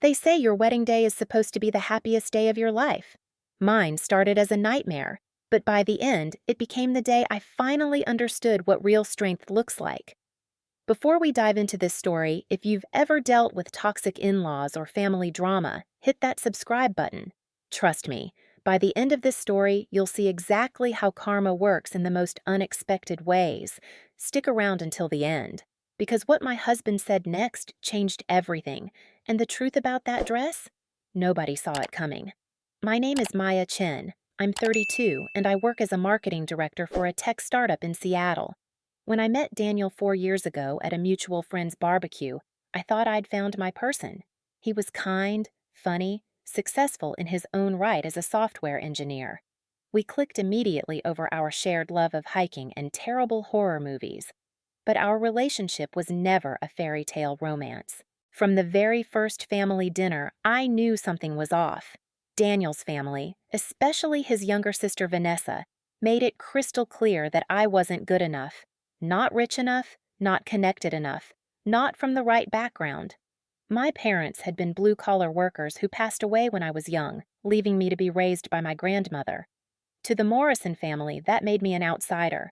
They say your wedding day is supposed to be the happiest day of your life. Mine started as a nightmare, but by the end, it became the day I finally understood what real strength looks like. Before we dive into this story, if you've ever dealt with toxic in-laws or family drama, hit that subscribe button. Trust me, by the end of this story, you'll see exactly how karma works in the most unexpected ways. Stick around until the end, because what my husband said next changed everything, and the truth about that dress? Nobody saw it coming. My name is Maya Chen. I'm 32, and I work as a marketing director for a tech startup in Seattle. When I met Daniel 4 years ago at a mutual friend's barbecue, I thought I'd found my person. He was kind, funny, successful in his own right as a software engineer. We clicked immediately over our shared love of hiking and terrible horror movies. But our relationship was never a fairy tale romance. From the very first family dinner, I knew something was off. Daniel's family, especially his younger sister Vanessa, made it crystal clear that I wasn't good enough. Not rich enough, not connected enough, not from the right background. My parents had been blue-collar workers who passed away when I was young, leaving me to be raised by my grandmother. To the Morrison family, that made me an outsider.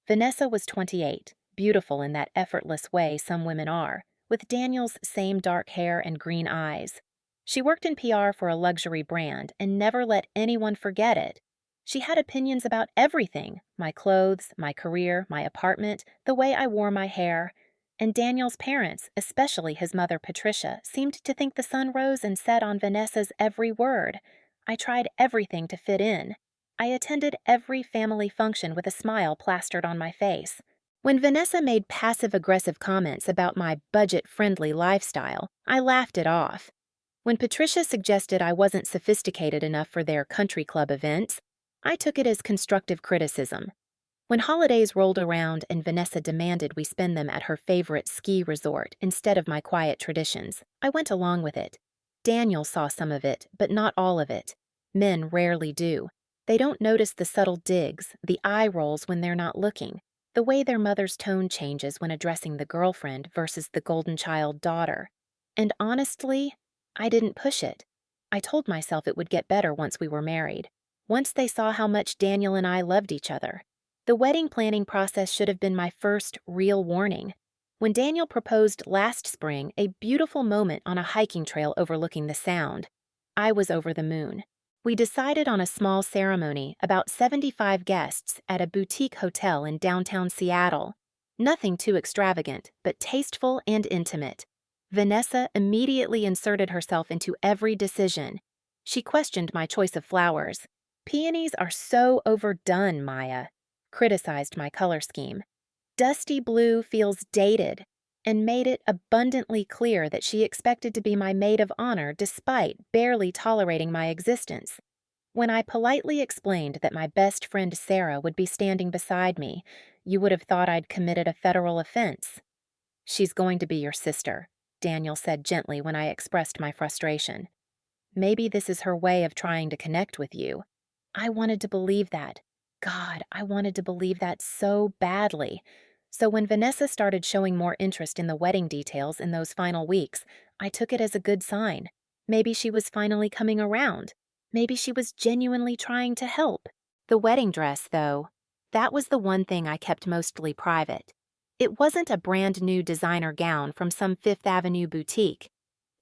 Vanessa was 28, beautiful in that effortless way some women are, with Daniel's same dark hair and green eyes. She worked in PR for a luxury brand and never let anyone forget it. She had opinions about everything: my clothes, my career, my apartment, the way I wore my hair. And Daniel's parents, especially his mother Patricia, seemed to think the sun rose and set on Vanessa's every word. I tried everything to fit in. I attended every family function with a smile plastered on my face. When Vanessa made passive-aggressive comments about my budget-friendly lifestyle, I laughed it off. When Patricia suggested I wasn't sophisticated enough for their country club events, I took it as constructive criticism. When holidays rolled around and Vanessa demanded we spend them at her favorite ski resort instead of my quiet traditions, I went along with it. Daniel saw some of it, but not all of it. Men rarely do. They don't notice the subtle digs, the eye rolls when they're not looking, the way their mother's tone changes when addressing the girlfriend versus the golden child daughter. And honestly, I didn't push it. I told myself it would get better once we were married. Once they saw how much Daniel and I loved each other. The wedding planning process should have been my first real warning. When Daniel proposed last spring, a beautiful moment on a hiking trail overlooking the Sound, I was over the moon. We decided on a small ceremony, about 75 guests, at a boutique hotel in downtown Seattle. Nothing too extravagant, but tasteful and intimate. Vanessa immediately inserted herself into every decision. She questioned my choice of flowers. "Peonies are so overdone, Maya," criticized my color scheme. "Dusty blue feels dated," and made it abundantly clear that she expected to be my maid of honor despite barely tolerating my existence. When I politely explained that my best friend Sarah would be standing beside me, you would have thought I'd committed a federal offense. "She's going to be your sister," Daniel said gently when I expressed my frustration. "Maybe this is her way of trying to connect with you." I wanted to believe that. God, I wanted to believe that so badly. So when Vanessa started showing more interest in the wedding details in those final weeks, I took it as a good sign. Maybe she was finally coming around. Maybe she was genuinely trying to help. The wedding dress, though, that was the one thing I kept mostly private. It wasn't a brand new designer gown from some Fifth Avenue boutique.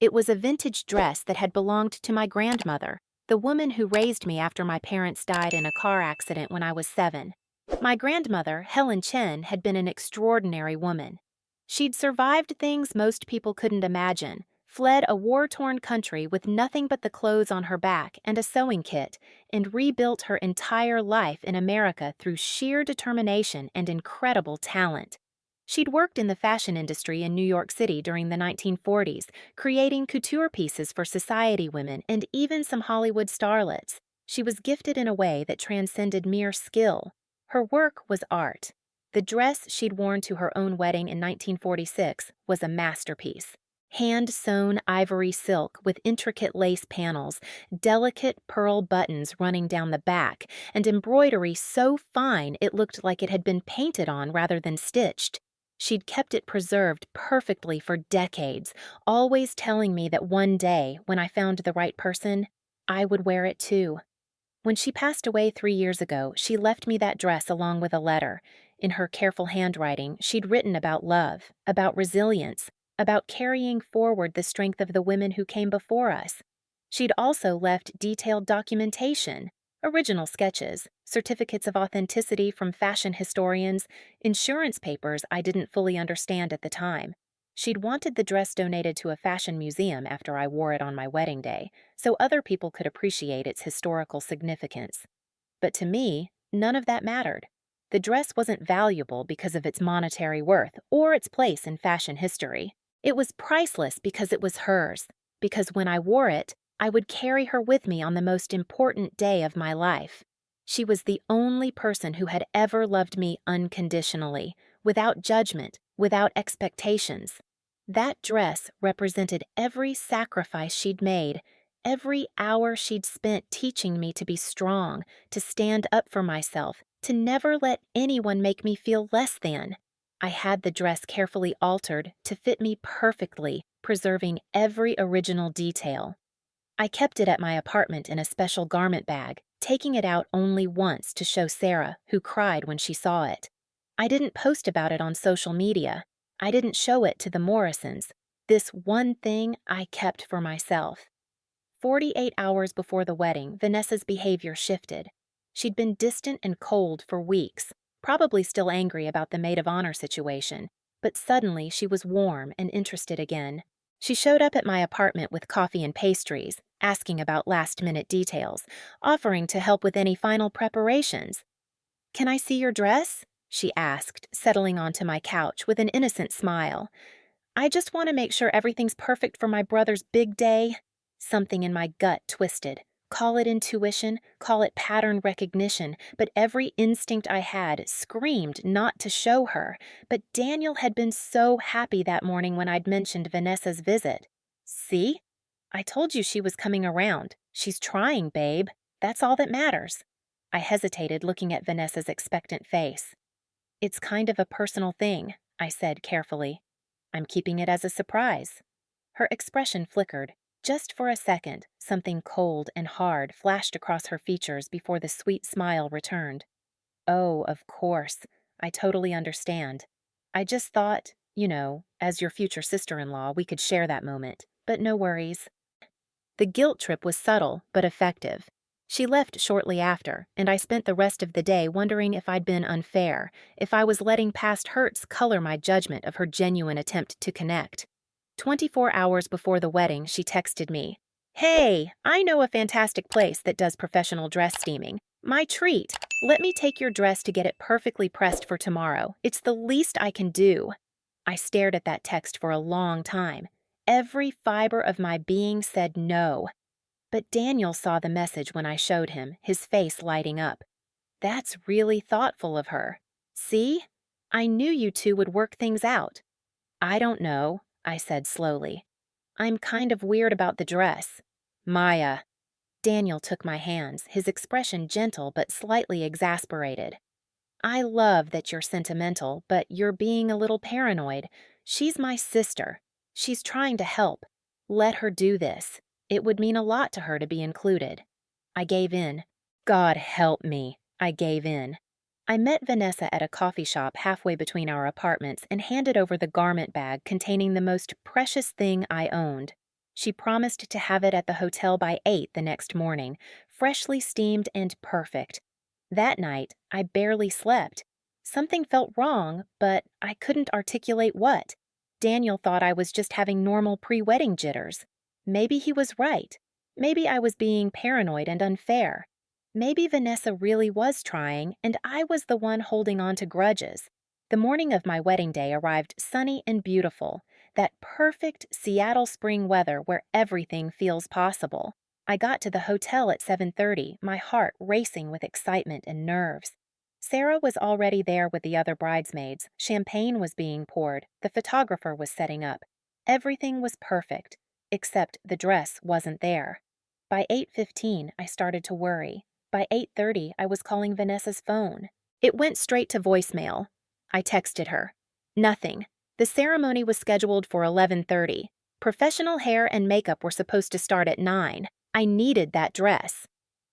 It was a vintage dress that had belonged to my grandmother, the woman who raised me after my parents died in a car accident when I was 7. My grandmother, Helen Chen, had been an extraordinary woman. She'd survived things most people couldn't imagine, fled a war-torn country with nothing but the clothes on her back and a sewing kit, and rebuilt her entire life in America through sheer determination and incredible talent. She'd worked in the fashion industry in New York City during the 1940s, creating couture pieces for society women and even some Hollywood starlets. She was gifted in a way that transcended mere skill. Her work was art. The dress she'd worn to her own wedding in 1946 was a masterpiece. Hand-sewn ivory silk with intricate lace panels, delicate pearl buttons running down the back, and embroidery so fine it looked like it had been painted on rather than stitched. She'd kept it preserved perfectly for decades, always telling me that one day, when I found the right person, I would wear it too. When she passed away 3 years ago, she left me that dress along with a letter. In her careful handwriting, she'd written about love, about resilience, about carrying forward the strength of the women who came before us. She'd also left detailed documentation, original sketches, certificates of authenticity from fashion historians, insurance papers I didn't fully understand at the time. She'd wanted the dress donated to a fashion museum after I wore it on my wedding day, so other people could appreciate its historical significance. But to me, none of that mattered. The dress wasn't valuable because of its monetary worth or its place in fashion history. It was priceless because it was hers, because when I wore it, I would carry her with me on the most important day of my life. She was the only person who had ever loved me unconditionally, without judgment, without expectations. That dress represented every sacrifice she'd made, every hour she'd spent teaching me to be strong, to stand up for myself, to never let anyone make me feel less than. I had the dress carefully altered to fit me perfectly, preserving every original detail. I kept it at my apartment in a special garment bag, taking it out only once to show Sarah, who cried when she saw it. I didn't post about it on social media. I didn't show it to the Morrisons. This one thing I kept for myself. 48 hours before the wedding, Vanessa's behavior shifted. She'd been distant and cold for weeks, probably still angry about the maid of honor situation, but suddenly she was warm and interested again. She showed up at my apartment with coffee and pastries, asking about last-minute details, offering to help with any final preparations. "Can I see your dress?" she asked, settling onto my couch with an innocent smile. "I just want to make sure everything's perfect for my brother's big day." Something in my gut twisted. Call it intuition, call it pattern recognition, but every instinct I had screamed not to show her. But Daniel had been so happy that morning when I'd mentioned Vanessa's visit. "See? I told you she was coming around. She's trying, babe. That's all that matters." I hesitated, looking at Vanessa's expectant face. "It's kind of a personal thing," I said carefully. "I'm keeping it as a surprise." Her expression flickered. Just for a second, something cold and hard flashed across her features before the sweet smile returned. "Oh, of course. I totally understand. I just thought, as your future sister-in-law, we could share that moment. But no worries." The guilt trip was subtle, but effective. She left shortly after, and I spent the rest of the day wondering if I'd been unfair, if I was letting past hurts color my judgment of her genuine attempt to connect. 24 hours before the wedding, she texted me, "Hey, I know a fantastic place that does professional dress steaming. My treat. Let me take your dress to get it perfectly pressed for tomorrow. It's the least I can do." I stared at that text for a long time. Every fiber of my being said no. But Daniel saw the message when I showed him, his face lighting up. "That's really thoughtful of her. See? I knew you two would work things out." "I don't know," I said slowly. "I'm kind of weird about the dress." "Maya." Daniel took my hands, his expression gentle but slightly exasperated. "I love that you're sentimental, but you're being a little paranoid. She's my sister. She's trying to help. Let her do this. It would mean a lot to her to be included." I gave in. God help me. I gave in. I met Vanessa at a coffee shop halfway between our apartments and handed over the garment bag containing the most precious thing I owned. She promised to have it at the hotel by 8 the next morning, freshly steamed and perfect. That night, I barely slept. Something felt wrong, but I couldn't articulate what. Daniel thought I was just having normal pre-wedding jitters. Maybe he was right. Maybe I was being paranoid and unfair. Maybe Vanessa really was trying, and I was the one holding on to grudges. The morning of my wedding day arrived sunny and beautiful, that perfect Seattle spring weather where everything feels possible. I got to the hotel at 7:30, my heart racing with excitement and nerves. Sarah was already there with the other bridesmaids, champagne was being poured, the photographer was setting up. Everything was perfect, except the dress wasn't there. By 8:15, I started to worry. By 8:30, I was calling Vanessa's phone. It went straight to voicemail. I texted her, Nothing. The ceremony was scheduled for 11:30. Professional hair and makeup were supposed to start at 9. I needed that dress.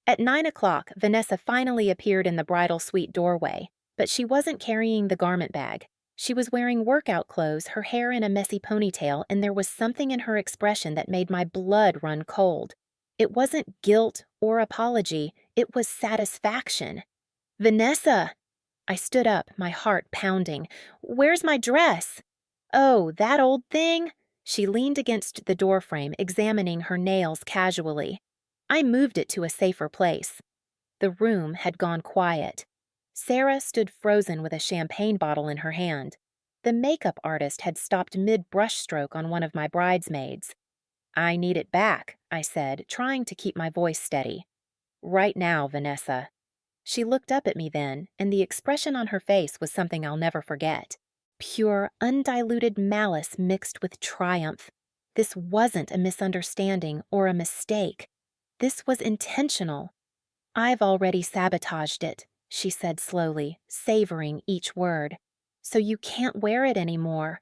At 9 o'clock, Vanessa finally appeared in the bridal suite doorway, but she wasn't carrying the garment bag. She was wearing workout clothes, her hair in a messy ponytail, and there was something in her expression that made my blood run cold. It wasn't guilt or apology, it was satisfaction. Vanessa! I stood up, my heart pounding. Where's my dress? Oh, that old thing? She leaned against the doorframe, examining her nails casually. I moved it to a safer place. The room had gone quiet. Sarah stood frozen with a champagne bottle in her hand. The makeup artist had stopped mid-brushstroke on one of my bridesmaids. I need it back, I said, trying to keep my voice steady. Right now, Vanessa. She looked up at me then, and the expression on her face was something I'll never forget. Pure, undiluted malice mixed with triumph. This wasn't a misunderstanding or a mistake. This was intentional. I've already sabotaged it, she said slowly, savoring each word. So you can't wear it anymore.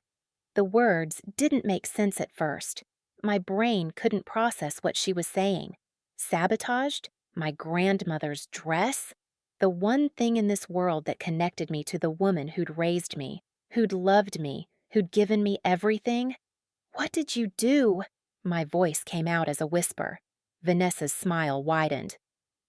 The words didn't make sense at first. My brain couldn't process what she was saying. Sabotaged? My grandmother's dress? The one thing in this world that connected me to the woman who'd raised me, who'd loved me, who'd given me everything? What did you do? My voice came out as a whisper. Vanessa's smile widened.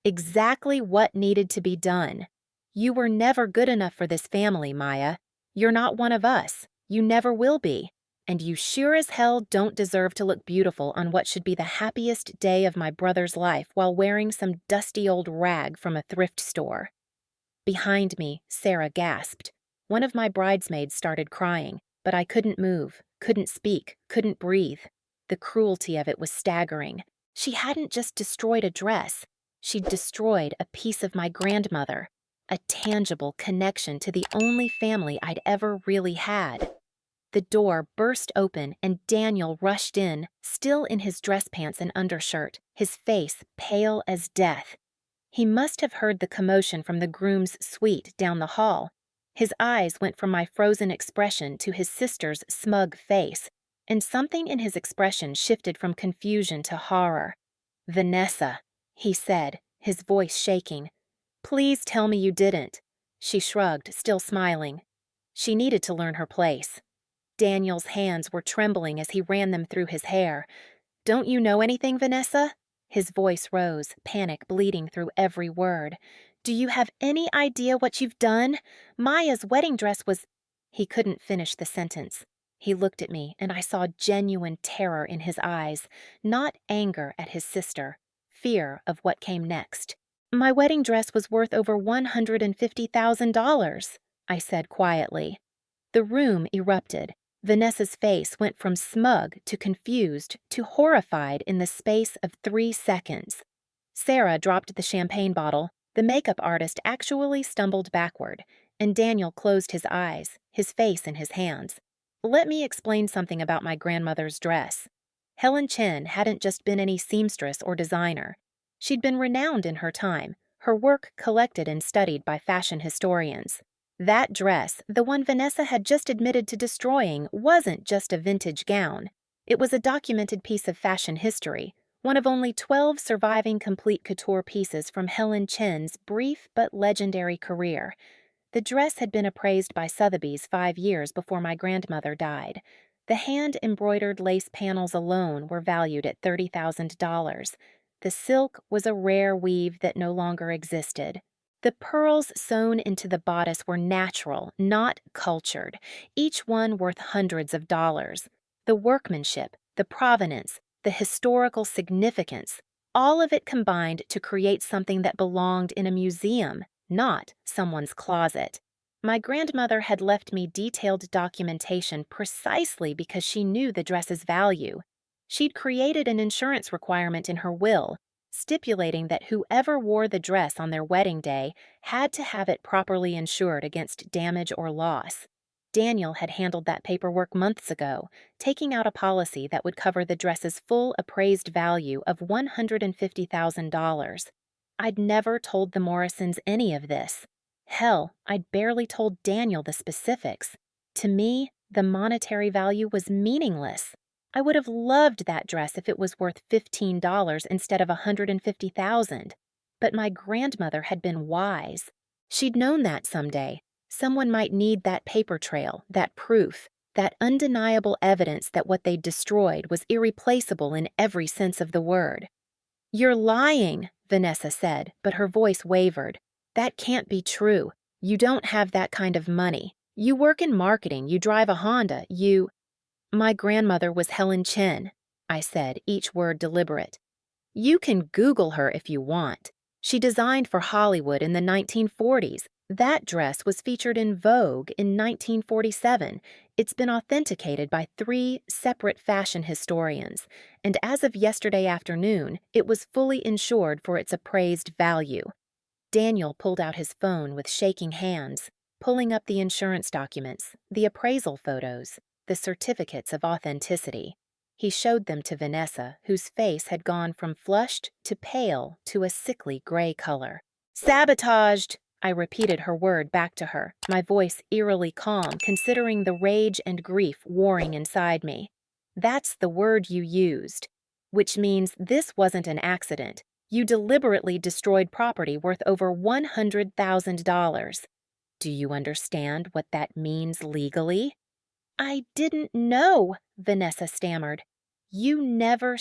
Exactly what needed to be done. You were never good enough for this family, Maya. You're not one of us. You never will be. And you sure as hell don't deserve to look beautiful on what should be the happiest day of my brother's life while wearing some dusty old rag from a thrift store. Behind me, Sarah gasped. One of my bridesmaids started crying, but I couldn't move, couldn't speak, couldn't breathe. The cruelty of it was staggering. She hadn't just destroyed a dress. She'd destroyed a piece of my grandmother, a tangible connection to the only family I'd ever really had. The door burst open and Daniel rushed in, still in his dress pants and undershirt, his face pale as death. He must have heard the commotion from the groom's suite down the hall. His eyes went from my frozen expression to his sister's smug face, and something in his expression shifted from confusion to horror. "Vanessa," he said, his voice shaking. "Please tell me you didn't." She shrugged, still smiling. She needed to learn her place. Daniel's hands were trembling as he ran them through his hair. "Don't you know anything, Vanessa?" His voice rose, panic bleeding through every word. "Do you have any idea what you've done? Maya's wedding dress was—" He couldn't finish the sentence. He looked at me, and I saw genuine terror in his eyes, not anger at his sister, fear of what came next. "My wedding dress was worth over $150,000, I said quietly. The room erupted. Vanessa's face went from smug to confused to horrified in the space of 3 seconds. Sarah dropped the champagne bottle. The makeup artist actually stumbled backward, and Daniel closed his eyes, his face in his hands. Let me explain something about my grandmother's dress. Helen Chen hadn't just been any seamstress or designer. She'd been renowned in her time, her work collected and studied by fashion historians. That dress, the one Vanessa had just admitted to destroying, wasn't just a vintage gown. It was a documented piece of fashion history, one of only 12 surviving complete couture pieces from Helen Chen's brief but legendary career. The dress had been appraised by Sotheby's 5 years before my grandmother died. The hand-embroidered lace panels alone were valued at $30,000. The silk was a rare weave that no longer existed. The pearls sewn into the bodice were natural, not cultured, each one worth hundreds of dollars. The workmanship, the provenance, the historical significance, all of it combined to create something that belonged in a museum, not someone's closet. My grandmother had left me detailed documentation precisely because she knew the dress's value. She'd created an insurance requirement in her will, stipulating that whoever wore the dress on their wedding day had to have it properly insured against damage or loss. Daniel had handled that paperwork months ago, taking out a policy that would cover the dress's full appraised value of $150,000. I'd never told the Morrisons any of this. Hell, I'd barely told Daniel the specifics. To me, the monetary value was meaningless. I would have loved that dress if it was worth $15 instead of $150,000. But my grandmother had been wise. She'd known that someday someone might need that paper trail, that proof, that undeniable evidence that what they'd destroyed was irreplaceable in every sense of the word. "You're lying," Vanessa said, but her voice wavered. "That can't be true. You don't have that kind of money. You work in marketing, you drive a Honda, you—" "My grandmother was Helen Chen," I said, each word deliberate. "You can Google her if you want. She designed for Hollywood in the 1940s. That dress was featured in Vogue in 1947. It's been authenticated by 3 separate fashion historians, and as of yesterday afternoon, it was fully insured for its appraised value." Daniel pulled out his phone with shaking hands, pulling up the insurance documents, the appraisal photos, the certificates of authenticity. He showed them to Vanessa, whose face had gone from flushed to pale to a sickly gray color. "Sabotaged!" I repeated her word back to her, my voice eerily calm considering the rage and grief warring inside me. "That's the word you used, which means this wasn't an accident. You deliberately destroyed property worth over $100,000. Do you understand what that means legally?" "I didn't know," Vanessa stammered. You never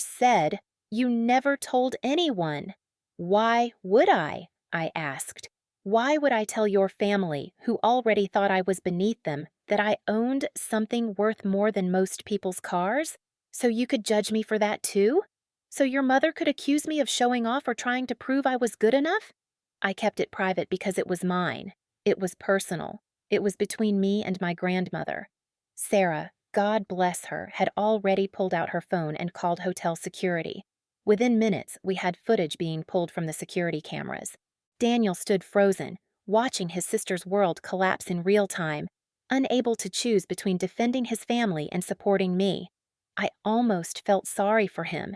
told anyone." "Why would I?" I asked. "Why would I tell your family, who already thought I was beneath them, that I owned something worth more than most people's cars? So you could judge me for that too? So your mother could accuse me of showing off or trying to prove I was good enough?" I kept it private because it was mine. It was personal. It was between me and my grandmother. Sarah, God bless her, had already pulled out her phone and called hotel security. Within minutes, we had footage being pulled from the security cameras. Daniel stood frozen, watching his sister's world collapse in real time, unable to choose between defending his family and supporting me. I almost felt sorry for him.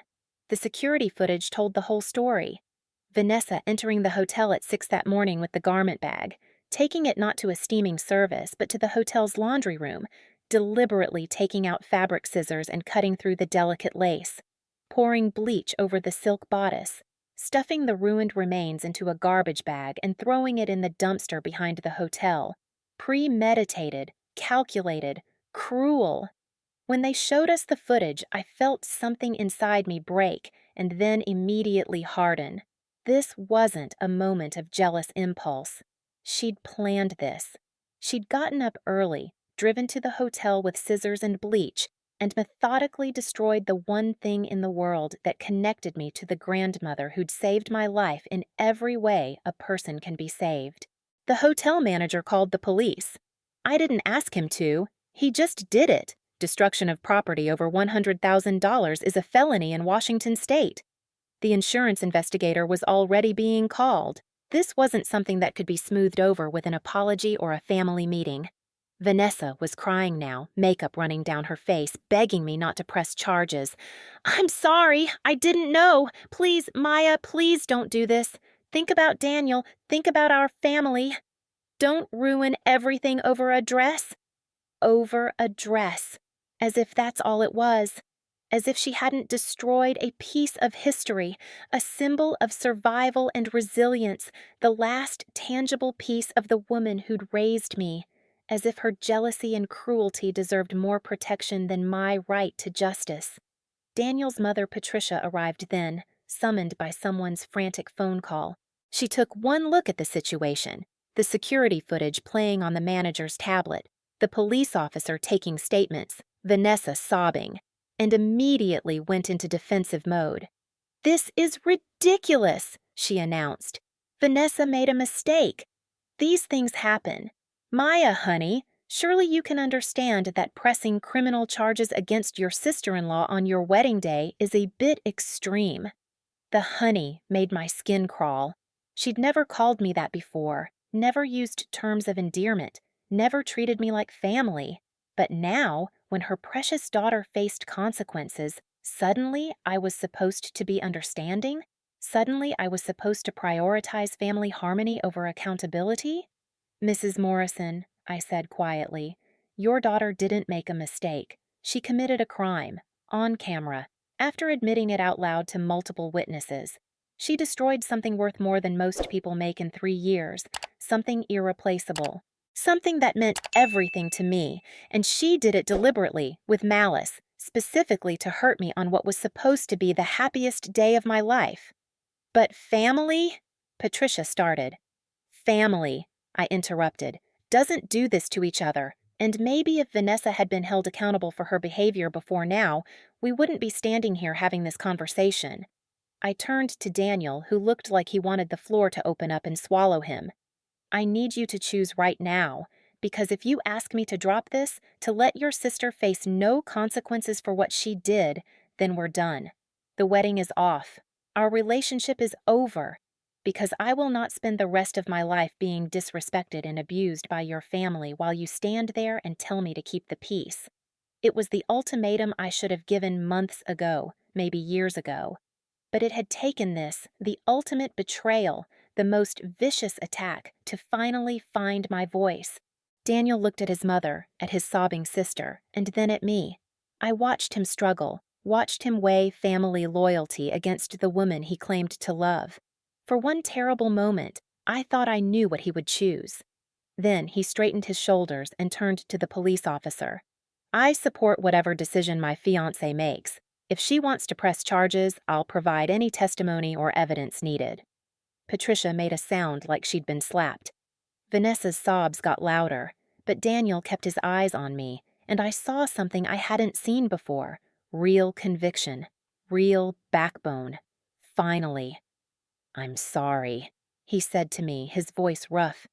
The security footage told the whole story. Vanessa entering the hotel at 6 that morning with the garment bag, taking it not to a steaming service but to the hotel's laundry room, deliberately taking out fabric scissors and cutting through the delicate lace, pouring bleach over the silk bodice, stuffing the ruined remains into a garbage bag and throwing it in the dumpster behind the hotel. Premeditated, calculated, cruel. When they showed us the footage, I felt something inside me break and then immediately harden. This wasn't a moment of jealous impulse. She'd planned this. She'd gotten up early, driven to the hotel with scissors and bleach, and methodically destroyed the one thing in the world that connected me to the grandmother who'd saved my life in every way a person can be saved. The hotel manager called the police. I didn't ask him to. He just did it. Destruction of property over $100,000 is a felony in Washington state. The insurance investigator was already being called. This wasn't something that could be smoothed over with an apology or a family meeting. Vanessa was crying now, makeup running down her face, begging me not to press charges. "I'm sorry, I didn't know. Please, Maya, please don't do this. Think about Daniel. Think about our family. Don't ruin everything over a dress." Over a dress. As if that's all it was. As if she hadn't destroyed a piece of history, a symbol of survival and resilience, the last tangible piece of the woman who'd raised me. As if her jealousy and cruelty deserved more protection than my right to justice. Daniel's mother, Patricia, arrived then, summoned by someone's frantic phone call. She took one look at the situation, the security footage playing on the manager's tablet, the police officer taking statements, Vanessa sobbing, and immediately went into defensive mode. "This is ridiculous," she announced. "Vanessa made a mistake. These things happen. Maya, honey, surely you can understand that pressing criminal charges against your sister-in-law on your wedding day is a bit extreme." The honey made my skin crawl. She'd never called me that before, never used terms of endearment, never treated me like family. But now, when her precious daughter faced consequences, suddenly I was supposed to be understanding? Suddenly I was supposed to prioritize family harmony over accountability? "Mrs. Morrison," I said quietly, Your daughter didn't make a mistake. She committed a crime, on camera, after admitting it out loud to multiple witnesses. She destroyed something worth more than most people make in 3 years, something irreplaceable, something that meant everything to me, and she did it deliberately, with malice, specifically to hurt me on what was supposed to be the happiest day of my life. But family? Patricia started. Family, I interrupted, doesn't do this to each other, and maybe if Vanessa had been held accountable for her behavior before now, we wouldn't be standing here having this conversation. I turned to Daniel, who looked like he wanted the floor to open up and swallow him. I need you to choose right now, because if you ask me to drop this, to let your sister face no consequences for what she did, then we're done. The wedding is off. Our relationship is over, because I will not spend the rest of my life being disrespected and abused by your family while you stand there and tell me to keep the peace. It was the ultimatum I should have given months ago, maybe years ago. But it had taken this, the ultimate betrayal, the most vicious attack, to finally find my voice. Daniel looked at his mother, at his sobbing sister, and then at me. I watched him struggle, watched him weigh family loyalty against the woman he claimed to love. For one terrible moment, I thought I knew what he would choose. Then he straightened his shoulders and turned to the police officer. I support whatever decision my fiancée makes. If she wants to press charges, I'll provide any testimony or evidence needed. Patricia made a sound like she'd been slapped. Vanessa's sobs got louder, but Daniel kept his eyes on me, and I saw something I hadn't seen before. Real conviction. Real backbone. Finally. "I'm sorry," he said to me, his voice rough.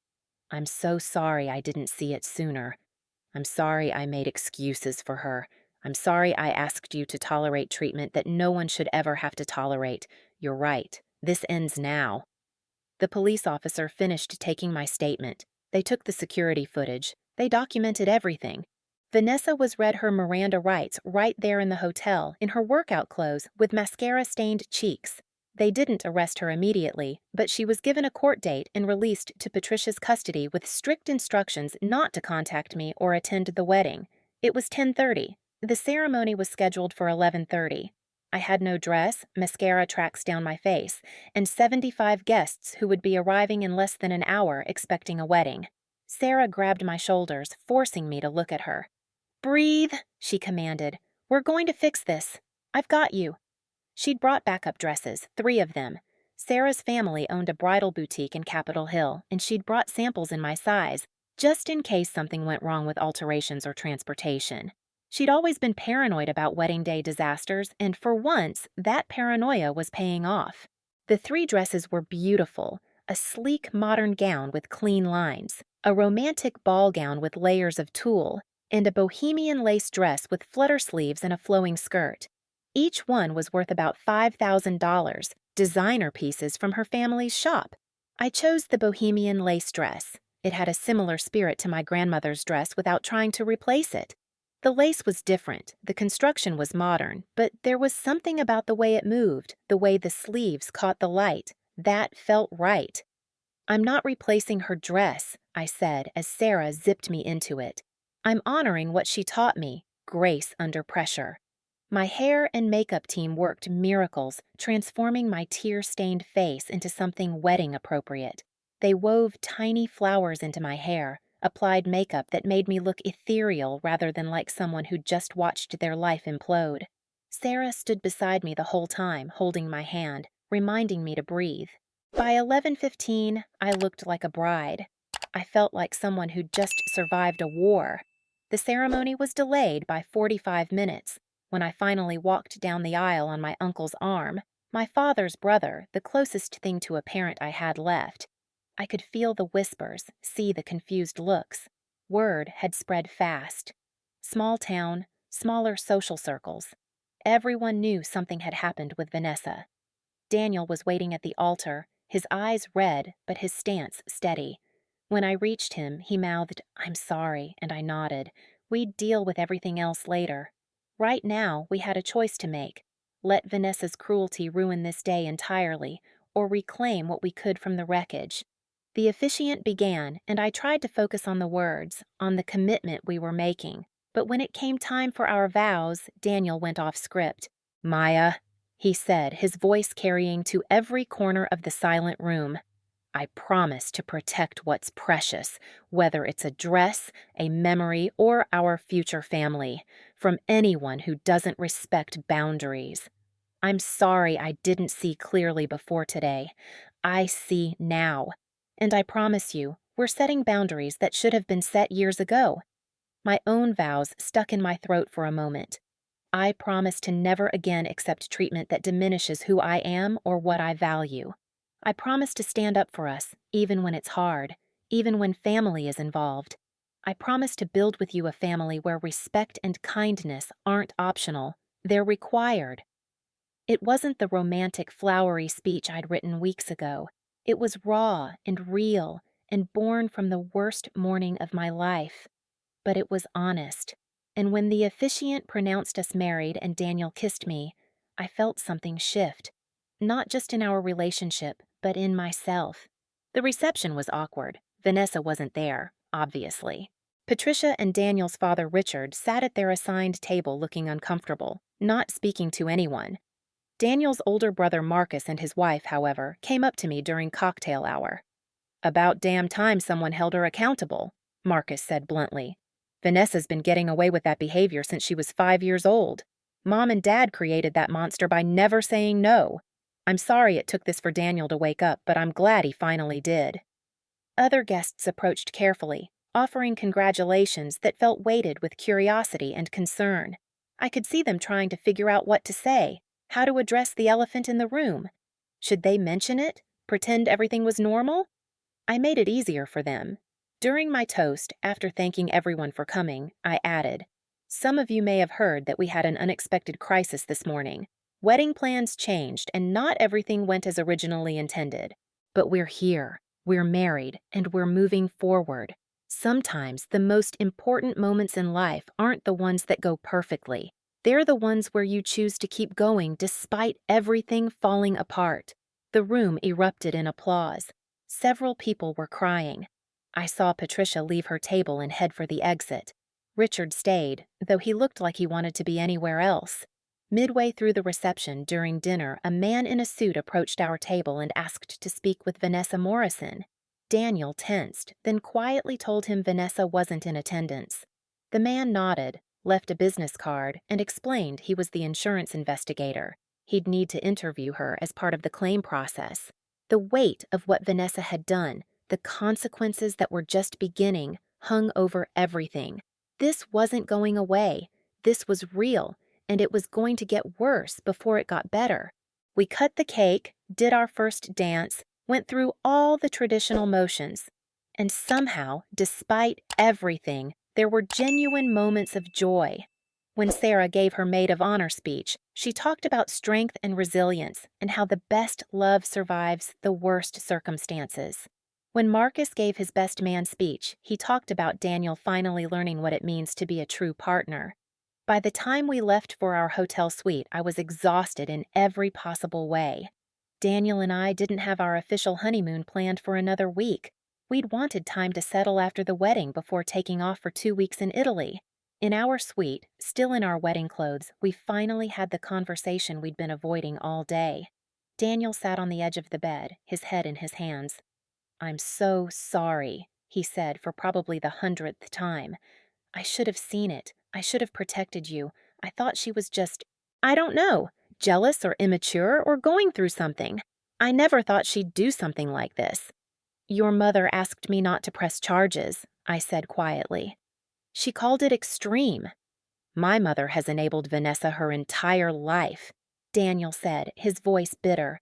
"I'm so sorry I didn't see it sooner. I'm sorry I made excuses for her. I'm sorry I asked you to tolerate treatment that no one should ever have to tolerate. You're right. This ends now." The police officer finished taking my statement. They took the security footage. They documented everything. Vanessa was read her Miranda rights right there in the hotel, in her workout clothes, with mascara-stained cheeks. They didn't arrest her immediately, but she was given a court date and released to Patricia's custody with strict instructions not to contact me or attend the wedding. It was 10:30. The ceremony was scheduled for 11:30. I had no dress, mascara tracks down my face, and 75 guests who would be arriving in less than an hour expecting a wedding. Sarah grabbed my shoulders, forcing me to look at her. "Breathe," she commanded. "We're going to fix this. I've got you." She'd brought backup dresses, 3 of them. Sarah's family owned a bridal boutique in Capitol Hill, and she'd brought samples in my size, just in case something went wrong with alterations or transportation. She'd always been paranoid about wedding day disasters, and for once, that paranoia was paying off. The 3 dresses were beautiful: a sleek modern gown with clean lines, a romantic ball gown with layers of tulle, and a bohemian lace dress with flutter sleeves and a flowing skirt. Each one was worth about $5,000, designer pieces from her family's shop. I chose the bohemian lace dress. It had a similar spirit to my grandmother's dress without trying to replace it. The lace was different, the construction was modern, but there was something about the way it moved, the way the sleeves caught the light. That felt right. "I'm not replacing her dress," I said as Sarah zipped me into it. "I'm honoring what she taught me, grace under pressure." My hair and makeup team worked miracles, transforming my tear-stained face into something wedding appropriate. They wove tiny flowers into my hair, applied makeup that made me look ethereal rather than like someone who'd just watched their life implode. Sarah stood beside me the whole time, holding my hand, reminding me to breathe. By 11:15, I looked like a bride. I felt like someone who'd just survived a war. The ceremony was delayed by 45 minutes. When I finally walked down the aisle on my uncle's arm, my father's brother, the closest thing to a parent I had left, I could feel the whispers, see the confused looks. Word had spread fast. Small town, smaller social circles. Everyone knew something had happened with Vanessa. Daniel was waiting at the altar, his eyes red, but his stance steady. When I reached him, he mouthed, "I'm sorry," and I nodded. We'd deal with everything else later. Right now, we had a choice to make. Let Vanessa's cruelty ruin this day entirely, or reclaim what we could from the wreckage. The officiant began, and I tried to focus on the words, on the commitment we were making. But when it came time for our vows, Daniel went off script. "Maya," he said, his voice carrying to every corner of the silent room, "I promise to protect what's precious, whether it's a dress, a memory, or our future family, from anyone who doesn't respect boundaries. I'm sorry I didn't see clearly before today. I see now. And I promise you, we're setting boundaries that should have been set years ago." My own vows stuck in my throat for a moment. I promise to never again accept treatment that diminishes who I am or what I value. I promise to stand up for us, even when it's hard, even when family is involved. I promise to build with you a family where respect and kindness aren't optional, they're required. It wasn't the romantic, flowery speech I'd written weeks ago. It was raw and real and born from the worst morning of my life. But it was honest. And when the officiant pronounced us married and Daniel kissed me, I felt something shift. Not just in our relationship, but in myself. The reception was awkward. Vanessa wasn't there, obviously. Patricia and Daniel's father, Richard, sat at their assigned table looking uncomfortable, not speaking to anyone. Daniel's older brother Marcus and his wife, however, came up to me during cocktail hour. "About damn time someone held her accountable," Marcus said bluntly. "Vanessa's been getting away with that behavior since she was 5 years old. Mom and Dad created that monster by never saying no. I'm sorry it took this for Daniel to wake up, but I'm glad he finally did." Other guests approached carefully, offering congratulations that felt weighted with curiosity and concern. I could see them trying to figure out what to say, how to address the elephant in the room. Should they mention it? Pretend everything was normal? I made it easier for them. During my toast, after thanking everyone for coming, I added, "Some of you may have heard that we had an unexpected crisis this morning. Wedding plans changed, and not everything went as originally intended. But we're here, we're married, and we're moving forward. Sometimes the most important moments in life aren't the ones that go perfectly. They're the ones where you choose to keep going despite everything falling apart." The room erupted in applause. Several people were crying. I saw Patricia leave her table and head for the exit. Richard stayed, though he looked like he wanted to be anywhere else. Midway through the reception during dinner, a man in a suit approached our table and asked to speak with Vanessa Morrison. Daniel tensed, then quietly told him Vanessa wasn't in attendance. The man nodded, left a business card, and explained he was the insurance investigator. He'd need to interview her as part of the claim process. The weight of what Vanessa had done, the consequences that were just beginning, hung over everything. This wasn't going away. This was real, and it was going to get worse before it got better. We cut the cake, did our first dance, went through all the traditional motions. And somehow, despite everything, there were genuine moments of joy. When Sarah gave her maid of honor speech, she talked about strength and resilience and how the best love survives the worst circumstances. When Marcus gave his best man speech, he talked about Daniel finally learning what it means to be a true partner. By the time we left for our hotel suite, I was exhausted in every possible way. Daniel and I didn't have our official honeymoon planned for another week. We'd wanted time to settle after the wedding before taking off for 2 weeks in Italy. In our suite, still in our wedding clothes, we finally had the conversation we'd been avoiding all day. Daniel sat on the edge of the bed, his head in his hands. "I'm so sorry," he said for probably the 100th time. "I should have seen it. I should have protected you. I thought she was just, I don't know, jealous or immature or going through something. I never thought she'd do something like this." "Your mother asked me not to press charges," I said quietly. "She called it extreme." "My mother has enabled Vanessa her entire life," Daniel said, his voice bitter.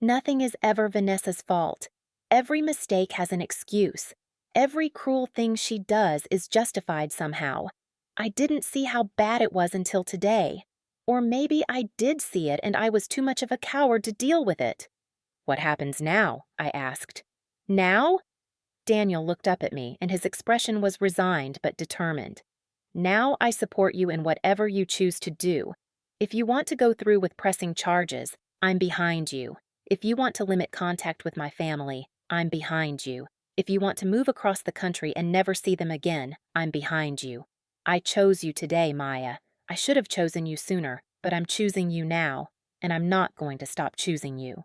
"Nothing is ever Vanessa's fault. Every mistake has an excuse. Every cruel thing she does is justified somehow. I didn't see how bad it was until today. Or maybe I did see it and I was too much of a coward to deal with it." "What happens now?" I asked. "Now?" Daniel looked up at me, and his expression was resigned but determined. "Now I support you in whatever you choose to do. If you want to go through with pressing charges, I'm behind you. If you want to limit contact with my family, I'm behind you. If you want to move across the country and never see them again, I'm behind you. I chose you today, Maya. I should have chosen you sooner, but I'm choosing you now, and I'm not going to stop choosing you."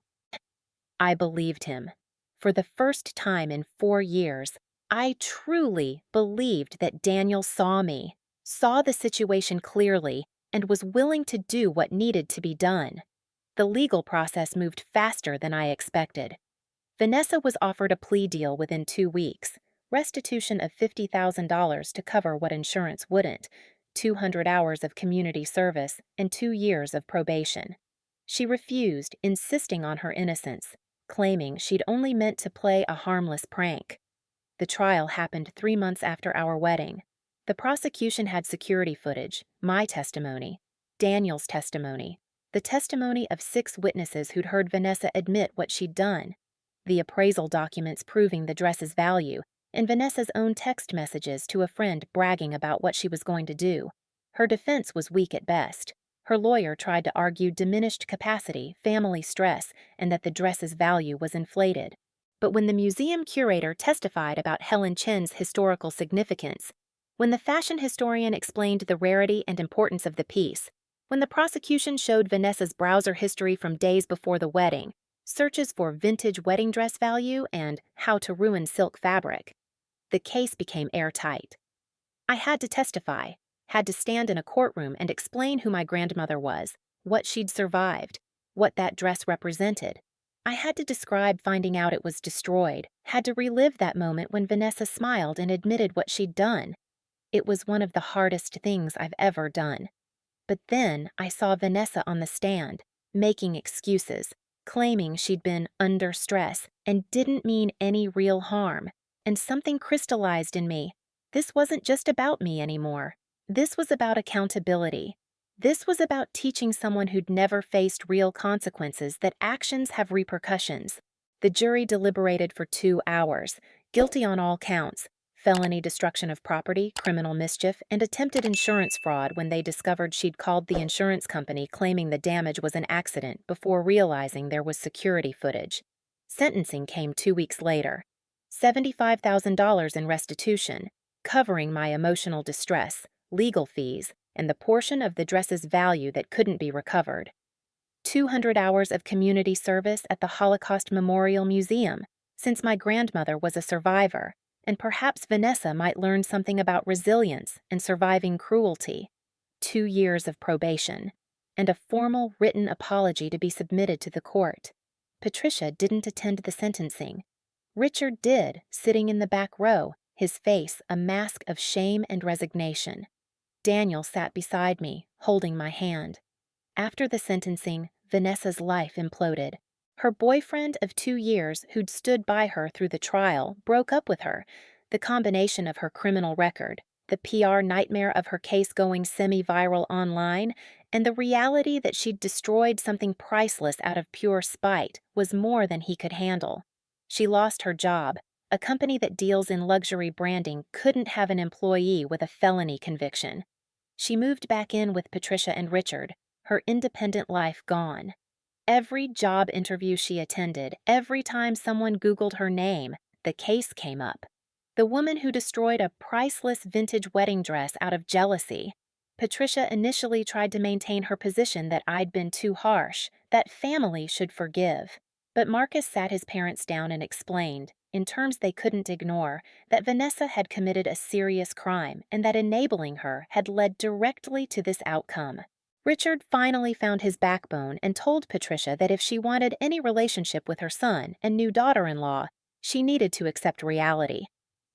I believed him. For the first time in 4 years, I truly believed that Daniel saw me, saw the situation clearly, and was willing to do what needed to be done. The legal process moved faster than I expected. Vanessa was offered a plea deal within 2 weeks, restitution of $50,000 to cover what insurance wouldn't, 200 hours of community service, and 2 years of probation. She refused, insisting on her innocence, claiming she'd only meant to play a harmless prank. The trial happened 3 months after our wedding. The prosecution had security footage, my testimony, Daniel's testimony, the testimony of 6 witnesses who'd heard Vanessa admit what she'd done, the appraisal documents proving the dress's value, and Vanessa's own text messages to a friend bragging about what she was going to do. Her defense was weak at best. Her lawyer tried to argue diminished capacity, family stress, and that the dress's value was inflated. But when the museum curator testified about Helen Chen's historical significance, when the fashion historian explained the rarity and importance of the piece, when the prosecution showed Vanessa's browser history from days before the wedding, searches for vintage wedding dress value, and how to ruin silk fabric, the case became airtight. I had to testify, had to stand in a courtroom and explain who my grandmother was, what she'd survived, what that dress represented. I had to describe finding out it was destroyed, had to relive that moment when Vanessa smiled and admitted what she'd done. It was one of the hardest things I've ever done. But then I saw Vanessa on the stand, making excuses, claiming she'd been under stress and didn't mean any real harm, and something crystallized in me. This wasn't just about me anymore. This was about accountability. This was about teaching someone who'd never faced real consequences that actions have repercussions. The jury deliberated for 2 hours, guilty on all counts: felony destruction of property, criminal mischief, and attempted insurance fraud when they discovered she'd called the insurance company claiming the damage was an accident before realizing there was security footage. Sentencing came 2 weeks later. $75,000 in restitution, covering my emotional distress, legal fees, and the portion of the dress's value that couldn't be recovered. 200 hours of community service at the Holocaust Memorial Museum, since my grandmother was a survivor, and perhaps Vanessa might learn something about resilience and surviving cruelty. 2 years of probation, and a formal written apology to be submitted to the court. Patricia didn't attend the sentencing. Richard did, sitting in the back row, his face a mask of shame and resignation. Daniel sat beside me, holding my hand. After the sentencing, Vanessa's life imploded. Her boyfriend of 2 years, who'd stood by her through the trial, broke up with her. The combination of her criminal record, the PR nightmare of her case going semi-viral online, and the reality that she'd destroyed something priceless out of pure spite was more than he could handle. She lost her job. A company that deals in luxury branding couldn't have an employee with a felony conviction. She moved back in with Patricia and Richard, her independent life gone. Every job interview she attended, every time someone Googled her name, the case came up. The woman who destroyed a priceless vintage wedding dress out of jealousy. Patricia initially tried to maintain her position that I'd been too harsh, that family should forgive. But Marcus sat his parents down and explained, in terms they couldn't ignore, that Vanessa had committed a serious crime and that enabling her had led directly to this outcome. Richard finally found his backbone and told Patricia that if she wanted any relationship with her son and new daughter-in-law, she needed to accept reality.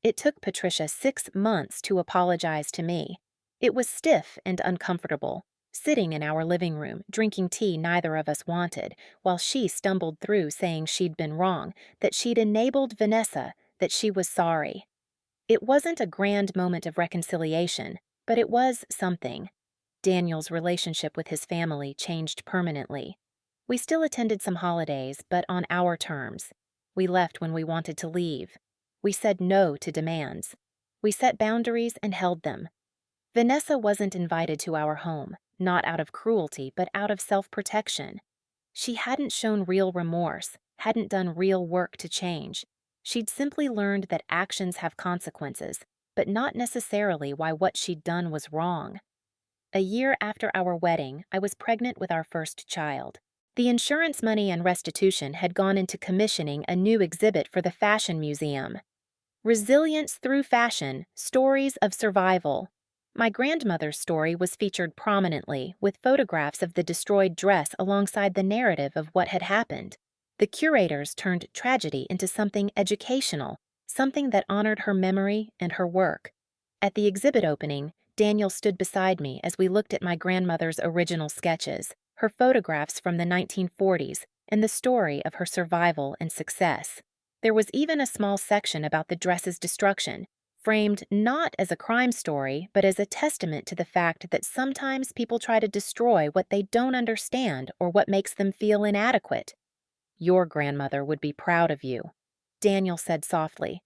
It took Patricia 6 months to apologize to me. It was stiff and uncomfortable, sitting in our living room, drinking tea neither of us wanted, while she stumbled through saying she'd been wrong, that she'd enabled Vanessa, that she was sorry. It wasn't a grand moment of reconciliation, but it was something. Daniel's relationship with his family changed permanently. We still attended some holidays, but on our terms. We left when we wanted to leave. We said no to demands. We set boundaries and held them. Vanessa wasn't invited to our home, not out of cruelty, but out of self-protection. She hadn't shown real remorse, hadn't done real work to change. She'd simply learned that actions have consequences, but not necessarily why what she'd done was wrong. A year after our wedding, I was pregnant with our first child. The insurance money and restitution had gone into commissioning a new exhibit for the Fashion Museum. Resilience Through Fashion: Stories of Survival. My grandmother's story was featured prominently, with photographs of the destroyed dress alongside the narrative of what had happened. The curators turned tragedy into something educational, something that honored her memory and her work. At the exhibit opening, Daniel stood beside me as we looked at my grandmother's original sketches, her photographs from the 1940s, and the story of her survival and success. There was even a small section about the dress's destruction, framed not as a crime story, but as a testament to the fact that sometimes people try to destroy what they don't understand or what makes them feel inadequate. Your grandmother would be proud of you, Daniel said softly,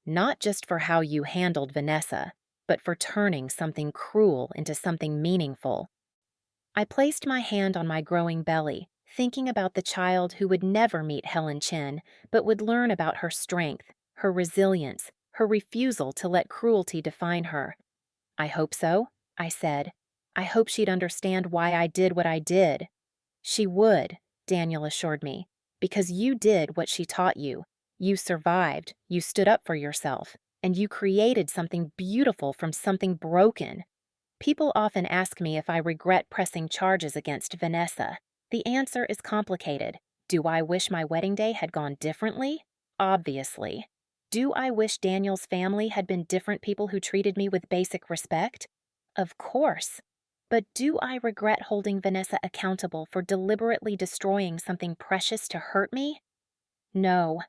not just for how you handled Vanessa, but for turning something cruel into something meaningful. I placed my hand on my growing belly, thinking about the child who would never meet Helen Chin, but would learn about her strength, her resilience, her refusal to let cruelty define her. I hope so, I said. I hope she'd understand why I did what I did. She would, Daniel assured me, because you did what she taught you. You survived, you stood up for yourself, and you created something beautiful from something broken. People often ask me if I regret pressing charges against Vanessa. The answer is complicated. Do I wish my wedding day had gone differently? Obviously. Do I wish Daniel's family had been different people who treated me with basic respect? Of course. But do I regret holding Vanessa accountable for deliberately destroying something precious to hurt me? No,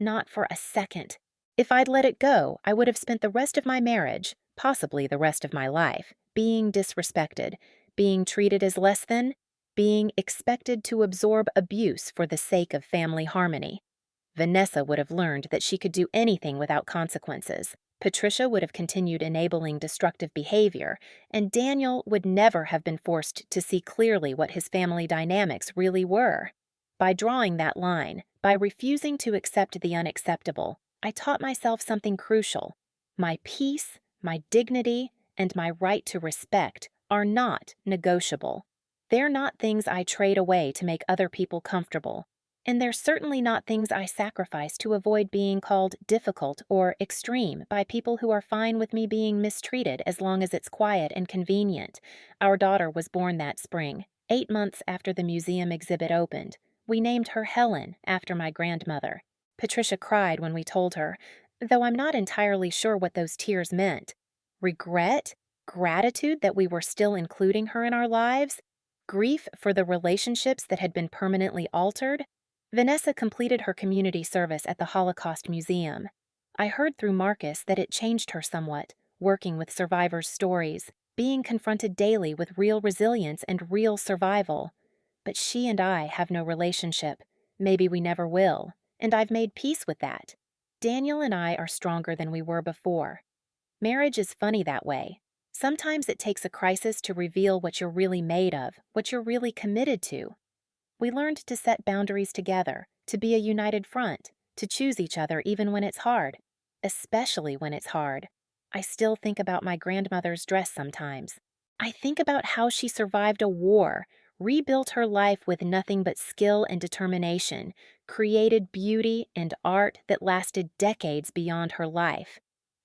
not for a second. If I'd let it go, I would have spent the rest of my marriage, possibly the rest of my life, being disrespected, being treated as less than, being expected to absorb abuse for the sake of family harmony. Vanessa would have learned that she could do anything without consequences. Patricia would have continued enabling destructive behavior, and Daniel would never have been forced to see clearly what his family dynamics really were. By drawing that line, by refusing to accept the unacceptable, I taught myself something crucial. My peace, my dignity, and my right to respect are not negotiable. They're not things I trade away to make other people comfortable. And they're certainly not things I sacrifice to avoid being called difficult or extreme by people who are fine with me being mistreated as long as it's quiet and convenient. Our daughter was born that spring, 8 months after the museum exhibit opened. We named her Helen, after my grandmother. Patricia cried when we told her, though I'm not entirely sure what those tears meant. Regret? Gratitude that we were still including her in our lives? Grief for the relationships that had been permanently altered? Vanessa completed her community service at the Holocaust Museum. I heard through Marcus that it changed her somewhat, working with survivors' stories, being confronted daily with real resilience and real survival. But she and I have no relationship. Maybe we never will, and I've made peace with that. Daniel and I are stronger than we were before. Marriage is funny that way. Sometimes it takes a crisis to reveal what you're really made of, what you're really committed to. We learned to set boundaries together, to be a united front, to choose each other even when it's hard, especially when it's hard. I still think about my grandmother's dress sometimes. I think about how she survived a war, rebuilt her life with nothing but skill and determination, created beauty and art that lasted decades beyond her life.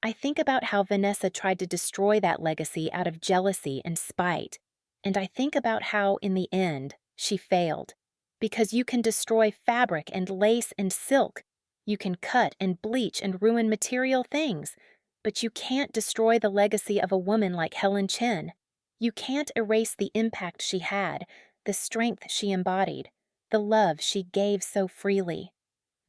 I think about how Vanessa tried to destroy that legacy out of jealousy and spite. And I think about how, in the end, she failed. Because you can destroy fabric and lace and silk. You can cut and bleach and ruin material things. But you can't destroy the legacy of a woman like Helen Chin. You can't erase the impact she had, the strength she embodied, the love she gave so freely.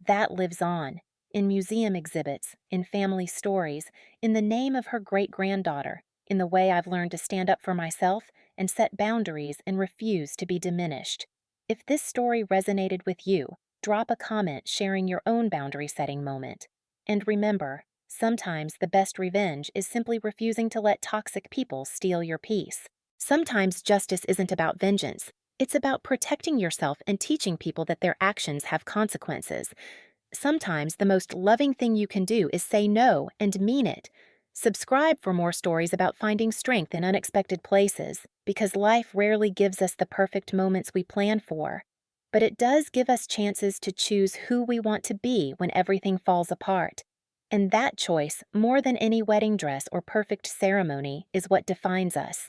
That lives on, in museum exhibits, in family stories, in the name of her great-granddaughter, in the way I've learned to stand up for myself and set boundaries and refuse to be diminished. If this story resonated with you, drop a comment sharing your own boundary-setting moment. And remember, sometimes the best revenge is simply refusing to let toxic people steal your peace. Sometimes justice isn't about vengeance. It's about protecting yourself and teaching people that their actions have consequences. Sometimes the most loving thing you can do is say no and mean it. Subscribe for more stories about finding strength in unexpected places, because life rarely gives us the perfect moments we plan for. But it does give us chances to choose who we want to be when everything falls apart. And that choice, more than any wedding dress or perfect ceremony, is what defines us.